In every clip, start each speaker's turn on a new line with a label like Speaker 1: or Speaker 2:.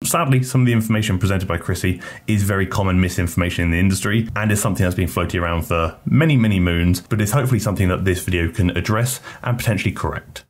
Speaker 1: sadly, some of the information presented by Krissy is very common misinformation in the industry and is something that's been floating around for many, many moons, but it's hopefully something that this video can address and potentially correct.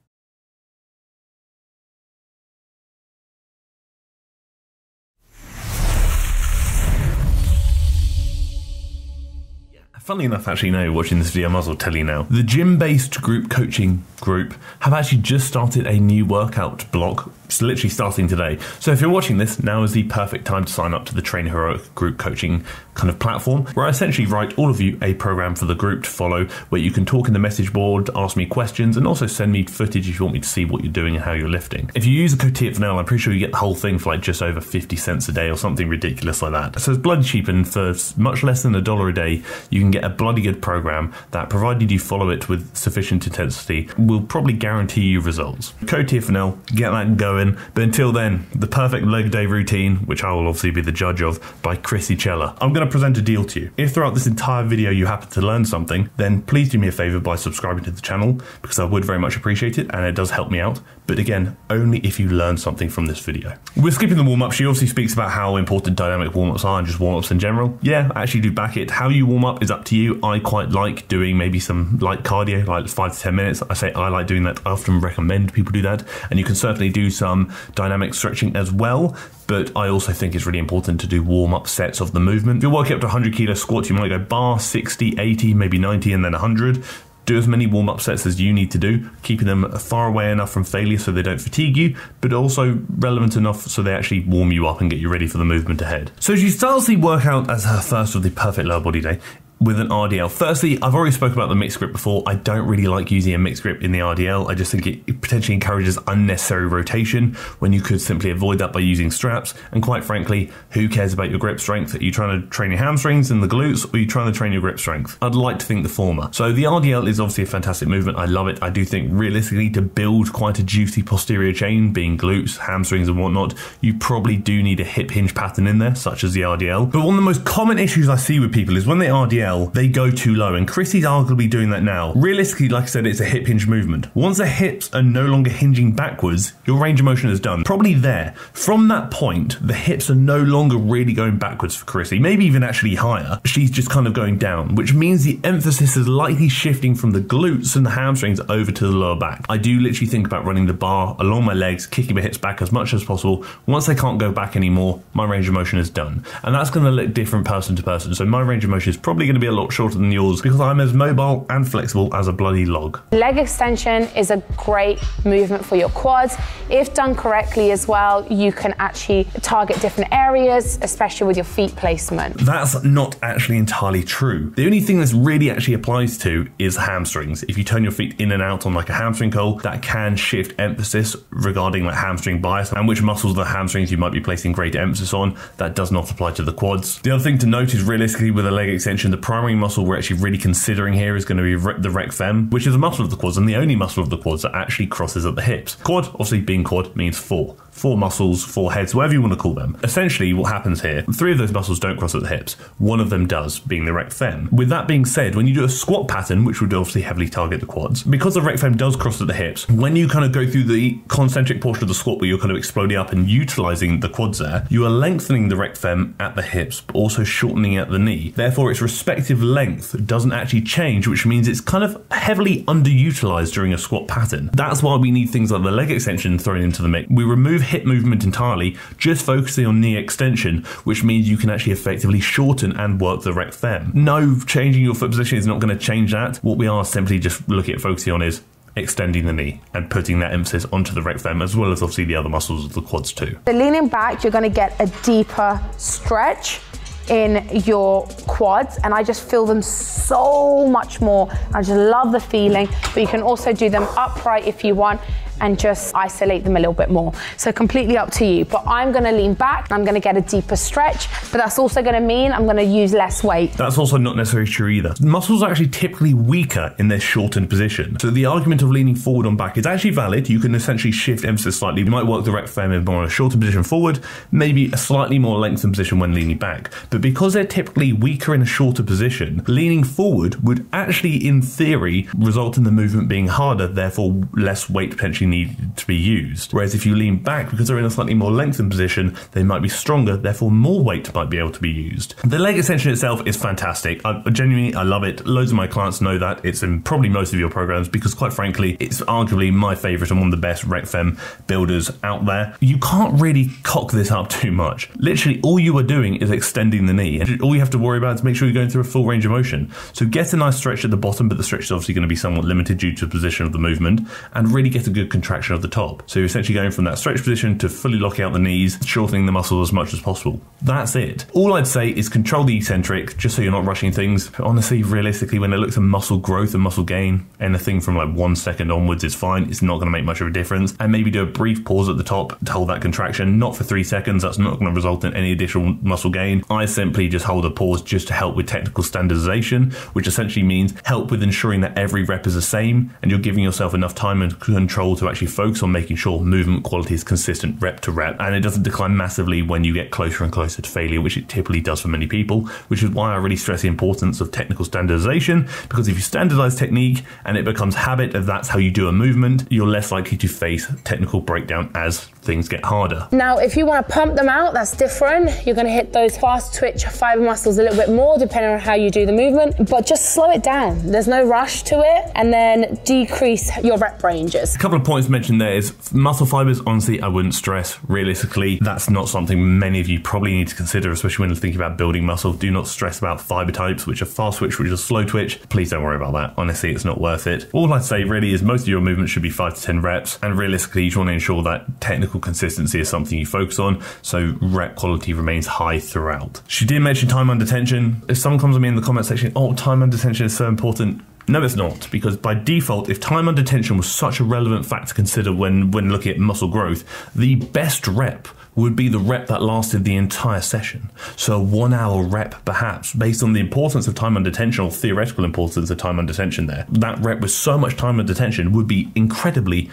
Speaker 1: Funnily enough, actually, now watching this video, I might as well tell you now. The gym-based group coaching group have actually just started a new workout block. It's literally starting today. So if you're watching this, now is the perfect time to sign up to the Train Heroic group coaching kind of platform, where I essentially write all of you a program for the group to follow, where you can talk in the message board, ask me questions, and also send me footage if you want me to see what you're doing and how you're lifting. If you use the code teamforneverlean, I'm pretty sure you get the whole thing for like just over 50 cents a day or something ridiculous like that. So it's bloody cheap, and for much less than $1 a day, you can get a bloody good program that, provided you follow it with sufficient intensity, will probably guarantee you results. Code teamforneverlean, get that going. But until then, the perfect leg day routine, which I will obviously be the judge of, by Krissy Cela. I'm going to present a deal to you. If throughout this entire video you happen to learn something, then please do me a favor by subscribing to the channel, because I would very much appreciate it and it does help me out. But again, only if you learn something from this video. We're skipping the warm-up. She obviously speaks about how important dynamic warm-ups are and just warm-ups in general. Yeah, I actually do back it. How you warm up is up to you. I quite like doing maybe some light cardio, like 5 to 10 minutes. I say I like doing that. I often recommend people do that. And you can certainly do some dynamic stretching as well. But I also think it's really important to do warm-up sets of the movement. If you're working up to 100 kilo squats, you might go bar, 60, 80, maybe 90, and then 100. Do as many warm-up sets as you need to do, keeping them far away enough from failure so they don't fatigue you, but also relevant enough so they actually warm you up and get you ready for the movement ahead. So she starts the workout as her first of the perfect lower body day with an RDL. Firstly, I've already spoken about the mixed grip before. I don't really like using a mixed grip in the RDL. I just think it potentially encourages unnecessary rotation when you could simply avoid that by using straps. And quite frankly, who cares about your grip strength? Are you trying to train your hamstrings and the glutes, or are you trying to train your grip strength? I'd like to think the former. So the RDL is obviously a fantastic movement. I love it. I do think realistically to build quite a juicy posterior chain, being glutes, hamstrings and whatnot, you probably do need a hip hinge pattern in there, such as the RDL. But one of the most common issues I see with people is when they RDL, they go too low, and Krissy's arguably doing that now. Realistically, like I said, it's a hip hinge movement. Once the hips are no longer hinging backwards, your range of motion is done. Probably there. From that point, the hips are no longer really going backwards for Krissy, maybe even actually higher. She's just kind of going down, which means the emphasis is likely shifting from the glutes and the hamstrings over to the lower back. I do literally think about running the bar along my legs, kicking my hips back as much as possible. Once they can't go back anymore, my range of motion is done. And that's going to look different person to person. So my range of motion is probably going to be a lot shorter than yours because I'm as mobile and flexible as a bloody log.
Speaker 2: Leg extension is a great movement for your quads. If done correctly as well, you can actually target different areas, especially with your feet placement.
Speaker 1: That's not actually entirely true. The only thing this really actually applies to is hamstrings. If you turn your feet in and out on like a hamstring curl, that can shift emphasis regarding like hamstring bias and which muscles of the hamstrings you might be placing greater emphasis on. That does not apply to the quads. The other thing to note is realistically with a leg extension, the primary muscle we're actually really considering here is going to be the rec fem, which is a muscle of the quads and the only muscle of the quads that actually crosses at the hips. Quad, obviously being quad, means four muscles, four heads, whatever you want to call them. Essentially what happens here, 3 of those muscles don't cross at the hips, 1 of them does, being the rec fem. With that being said, when you do a squat pattern, which would obviously heavily target the quads, because the rec fem does cross at the hips, when you kind of go through the concentric portion of the squat where you're kind of exploding up and utilizing the quads there, you are lengthening the rec fem at the hips, but also shortening at the knee. Therefore its respective length doesn't actually change, which means it's kind of heavily underutilized during a squat pattern. That's why we need things like the leg extension thrown into the mix. We remove hip movement entirely, just focusing on knee extension, which means you can actually effectively shorten and work the rec fem. No, changing your foot position is not going to change that. What we are simply just looking at focusing on is extending the knee and putting that emphasis onto the rec fem, as well as obviously the other muscles of the quads too.
Speaker 2: So leaning back, you're going to get a deeper stretch in your quads, and I just feel them so much more. I just love the feeling, but you can also do them upright if you want and just isolate them a little bit more. So completely up to you, but I'm gonna lean back, I'm gonna get a deeper stretch, but that's also gonna mean I'm gonna use less weight.
Speaker 1: That's also not necessarily true either. Muscles are actually typically weaker in their shortened position. So the argument of leaning forward on back is actually valid. You can essentially shift emphasis slightly. You might work the rec fem in more a shorter position forward, maybe a slightly more lengthened position when leaning back. But because they're typically weaker in a shorter position, leaning forward would actually, in theory, result in the movement being harder, therefore less weight potentially actually need to be used. Whereas if you lean back, because they're in a slightly more lengthened position, they might be stronger, therefore more weight might be able to be used. The leg extension itself is fantastic. I love it. Loads of my clients know that. It's in probably most of your programs because, quite frankly, it's arguably my favorite and one of the best rec fem builders out there. You can't really cock this up too much. Literally, all you are doing is extending the knee, and all you have to worry about is make sure you're going through a full range of motion. So get a nice stretch at the bottom, but the stretch is obviously going to be somewhat limited due to the position of the movement, and really get a good contraction of the top. So you're essentially going from that stretch position to fully locking out the knees, shortening the muscles as much as possible. That's it. All I'd say is control the eccentric, just so you're not rushing things. But honestly, realistically, when it looks at muscle growth and muscle gain, anything from like 1 second onwards is fine. It's not going to make much of a difference. And maybe do a brief pause at the top to hold that contraction, not for 3 seconds. That's not going to result in any additional muscle gain. I simply just hold a pause just to help with technical standardization, which essentially means help with ensuring that every rep is the same and you're giving yourself enough time and control to actually focus on making sure movement quality is consistent rep to rep, and it doesn't decline massively when you get closer and closer to failure, which it typically does for many people, which is why I really stress the importance of technical standardization, because if you standardize technique and it becomes habit and that's how you do a movement, you're less likely to face technical breakdown as things get harder.
Speaker 2: Now, if you want to pump them out, that's different. You're going to hit those fast twitch fiber muscles a little bit more depending on how you do the movement, but just slow it down. There's no rush to it, and then decrease your rep ranges.
Speaker 1: A couple of points mentioned there is muscle fibers. Honestly, I wouldn't stress. Realistically, that's not something many of you probably need to consider, especially when thinking about building muscle. Do not stress about fiber types, which are fast twitch, which are slow twitch. Please don't worry about that. Honestly, it's not worth it. All I'd say really is most of your movements should be 5 to 10 reps, and realistically, you just want to ensure that technical consistency is something you focus on, so rep quality remains high throughout. She did mention time under tension. If someone comes to me in the comment section, oh, time under tension is so important. No, it's not, because by default, if time under tension was such a relevant fact to consider when looking at muscle growth, the best rep would be the rep that lasted the entire session. So a 1 hour rep, perhaps, based on the importance of time under tension or theoretical importance of time under tension there. That rep with so much time under tension would be incredibly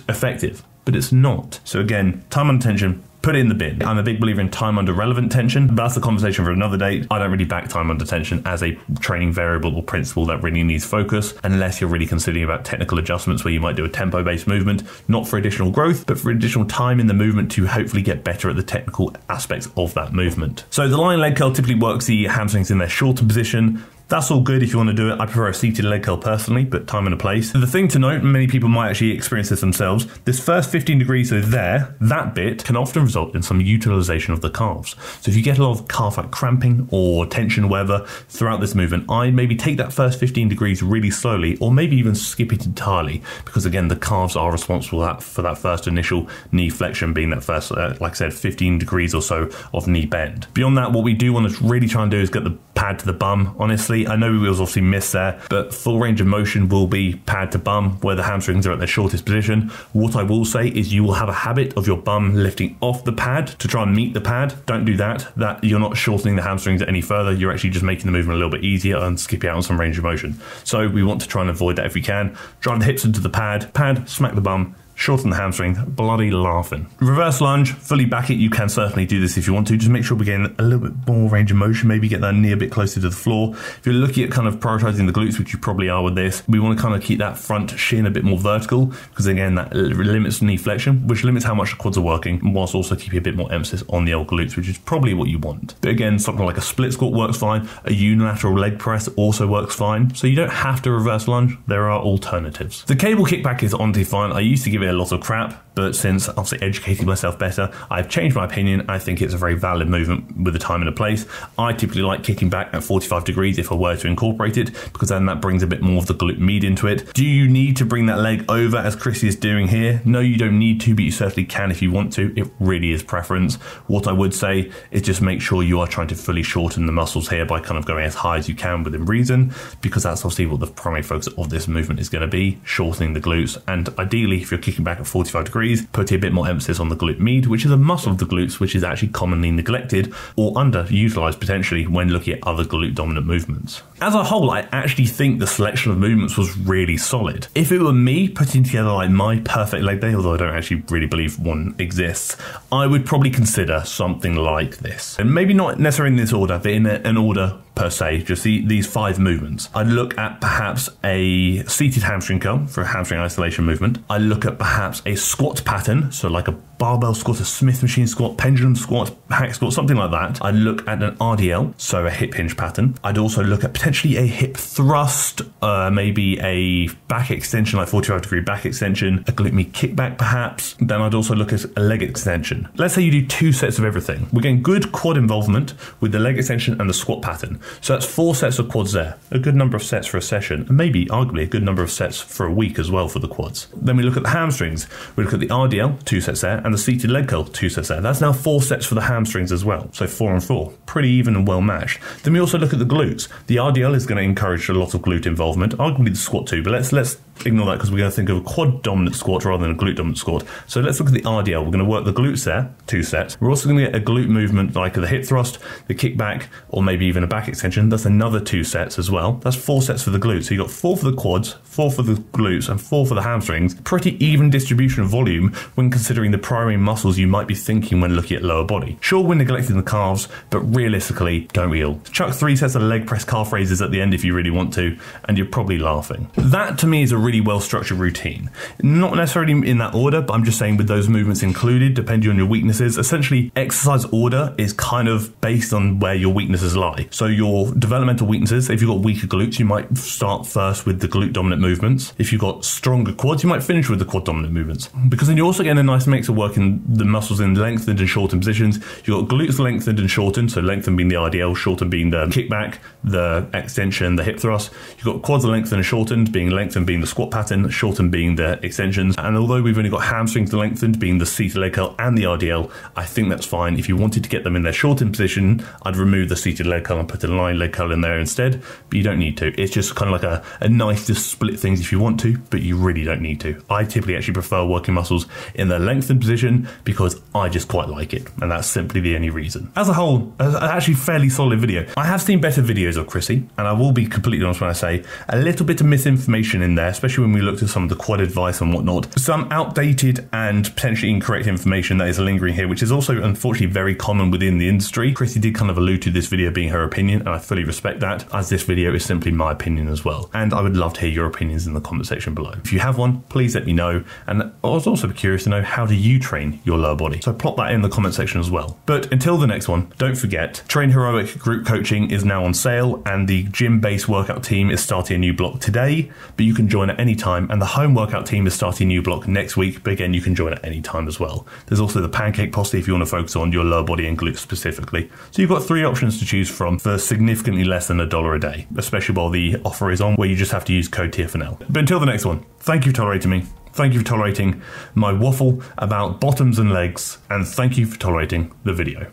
Speaker 1: effective, but it's not. So again, time under tension, put it in the bin. I'm a big believer in time under relevant tension, but that's a conversation for another day. I don't really back time under tension as a training variable or principle that really needs focus, unless you're really considering about technical adjustments where you might do a tempo-based movement, not for additional growth, but for additional time in the movement to hopefully get better at the technical aspects of that movement. So the lying leg curl typically works the hamstrings in their shorter position. That's all good if you want to do it. I prefer a seated leg curl personally, but time and a place. The thing to note, many people might actually experience this themselves, this first 15 degrees, so there, that bit can often result in some utilization of the calves. So if you get a lot of calf like cramping or tension, whatever, throughout this movement, I maybe take that first 15 degrees really slowly, or maybe even skip it entirely, because again, the calves are responsible for that first initial knee flexion, being that first, like I said, 15 degrees or so of knee bend. Beyond that, what we do want to really try and do is get the pad to the bum. Honestly, I know we was obviously missed there, but full range of motion will be pad to bum where the hamstrings are at their shortest position. What I will say is you will have a habit of your bum lifting off the pad to try and meet the pad. Don't do that. That you're not shortening the hamstrings any further. You're actually just making the movement a little bit easier and skipping out on some range of motion. So we want to try and avoid that if we can. Drive the hips into the pad, smack the bum, shorten the hamstring, bloody laughing. Reverse lunge, fully back it. You can certainly do this if you want to. Just make sure we're getting a little bit more range of motion. Maybe get that knee a bit closer to the floor. If you're looking at kind of prioritizing the glutes, which you probably are with this, we want to kind of keep that front shin a bit more vertical, because again, that limits knee flexion, which limits how much the quads are working, whilst also keeping a bit more emphasis on the old glutes, which is probably what you want. But again, something like a split squat works fine. A unilateral leg press also works fine. So you don't have to reverse lunge. There are alternatives. The cable kickback is honestly fine. I used to give it a lot of crap, but since obviously educating myself better, I've changed my opinion. I think it's a very valid movement with a time and a place. I typically like kicking back at 45 degrees if I were to incorporate it, because then that brings a bit more of the glute med into it. Do you need to bring that leg over as Krissy is doing here? No, you don't need to, but you certainly can if you want to. It really is preference. What I would say is just make sure you are trying to fully shorten the muscles here by kind of going as high as you can within reason, because that's obviously what the primary focus of this movement is going to be, shortening the glutes. And ideally, if you're kicking back at 45 degrees, putting a bit more emphasis on the glute med, which is a muscle of the glutes, which is actually commonly neglected or underutilized potentially when looking at other glute dominant movements. As a whole, I actually think the selection of movements was really solid. If it were me putting together like my perfect leg day, although I don't actually really believe one exists, I would probably consider something like this. And maybe not necessarily in this order, but in an order per se, just these 5 movements. I'd look at perhaps a seated hamstring curl for a hamstring isolation movement. I look at perhaps a squat pattern, so like a barbell squat, a Smith machine squat, pendulum squat, hack squat, something like that. I'd look at an RDL, so a hip hinge pattern. I'd also look at potentially a hip thrust, maybe a back extension, like 45-degree back extension, a glute med kickback perhaps. Then I'd also look at a leg extension. Let's say you do 2 sets of everything. We're getting good quad involvement with the leg extension and the squat pattern. So that's 4 sets of quads there, a good number of sets for a session, and maybe arguably a good number of sets for a week as well for the quads. Then we look at the hamstrings. We look at the RDL, 2 sets there, and the seated leg curl, 2 sets there. That's now 4 sets for the hamstrings as well. So 4 and 4, pretty even and well matched. Then we also look at the glutes. The RDL is going to encourage a lot of glute involvement, arguably the squat too, but let's ignore that because we're going to think of a quad dominant squat rather than a glute dominant squat. So let's look at the RDL. We're going to work the glutes there, 2 sets. We're also going to get a glute movement like the hip thrust, the kickback, or maybe even a back extension. That's another 2 sets as well. That's 4 sets for the glutes. So you've got 4 for the quads, 4 for the glutes, and 4 for the hamstrings. Pretty even distribution of volume when considering the primary muscles you might be thinking when looking at lower body. Sure, we're neglecting the calves, but realistically, don't we all? Chuck 3 sets of leg press calf raises at the end if you really want to, and you're probably laughing. That to me is a really well-structured routine. Not necessarily in that order, but I'm just saying with those movements included, depending on your weaknesses. Essentially, exercise order is kind of based on where your weaknesses lie. So your developmental weaknesses, if you've got weaker glutes, you might start first with the glute dominant movements. If you've got stronger quads, you might finish with the quad dominant movements. Because then you're also getting a nice mix of working the muscles in lengthened and shortened positions. You've got glutes lengthened and shortened, so lengthened being the RDL, shortened being the kickback, the extension, the hip thrust. You've got quads lengthened and shortened, being lengthened being the squat pattern, shortened being the extensions. And although we've only got hamstrings lengthened being the seated leg curl and the RDL, I think that's fine. If you wanted to get them in their shortened position, I'd remove the seated leg curl and put a line leg curl in there instead, but you don't need to. It's just kind of like a nice to split things if you want to, but you really don't need to. I typically actually prefer working muscles in their lengthened position because I just quite like it, and that's simply the only reason. As a whole, actually fairly solid video. I have seen better videos of Krissy, and I will be completely honest when I say a little bit of misinformation in there, especially when we looked at some of the quad advice and whatnot. Some outdated and potentially incorrect information that is lingering here, which is also unfortunately very common within the industry. Krissy did kind of allude to this video being her opinion, and I fully respect that, as this video is simply my opinion as well. And I would love to hear your opinions in the comment section below. If you have one, please let me know. And I was also curious to know, how do you train your lower body? So plot that in the comment section as well. But until the next one, don't forget, Train Heroic group coaching is now on sale, and the gym-based workout team is starting a new block today, but you can join at any time, and the home workout team is starting a new block next week, but again, you can join at any time as well. There's also the pancake posse if you want to focus on your lower body and glutes specifically. So you've got 3 options to choose from for significantly less than $1 a day, especially while the offer is on, where you just have to use code TFNL. But until the next one, thank you for tolerating me. Thank you for tolerating my waffle about bottoms and legs, and thank you for tolerating the video.